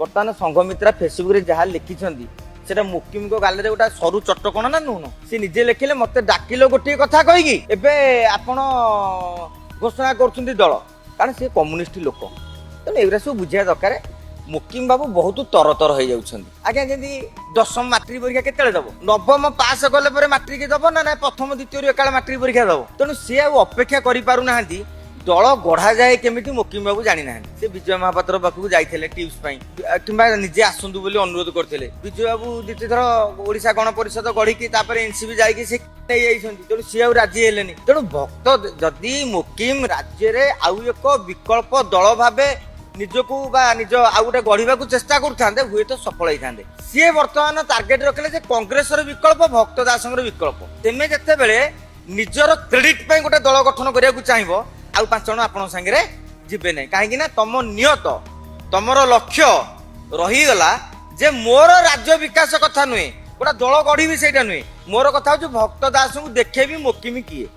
बर्तमान संघमित्रा फेसबुक रे जहाँ लिखिं सेटा मुकिम को गाल गोटा सरू चटकण ना नुन सी निजे लिखिले मत डाकिल गोटे कथा कहीकि एबे आपण घोषणा कर दल कारण सी कम्युनिस्ट लोक तेणु एगुरा सब बुझा दरकार मुकिम बाबू बहुत तरतर हो जाउछंदी आज्ञा जमी दशम मैट्रिक परीक्षा केते दब नवम पास कले मैट्रिक दब ना प्रथम द्वितीय एकाल मैट्रिक परीक्षा दब तेणु सी अपेक्षा करि पारु नाहांती दल गढ़ा जाए केमिति मुकिम बाबू जानी ना से विजय महापात्र पाखक जाइए टिप्स कि निजे आसतु बोली अनुरोध करते विजय बाबू द्वितीय थर ओडिशा गण परिषद गढ़ी एनसीबी जाइए से तेणु सी राजी हेले तेणु भक्त जदि मुकिम राज्य में आउ एक विकल्प दल भाव निजको निज आउ गोटे गढ़ा चेष्टा करते हुए तो सफल होते सी बर्तमान टार्गेट रखिले कांग्रेस विकल्प भक्त दास विकल्प तेमे जिते निजर क्रेडिट गोटे दल गठन करने चाहिए आउ 5 जन आपण संगे जीवे ना कहीं तुम नियत तुमर लक्ष्य रहीगला जे मोर राज्य विकास कथा नुहे गोटा दल गढ़ी भी से नुहे मोर कथा हूँ भक्त दास को देखे भी मुकिम किए।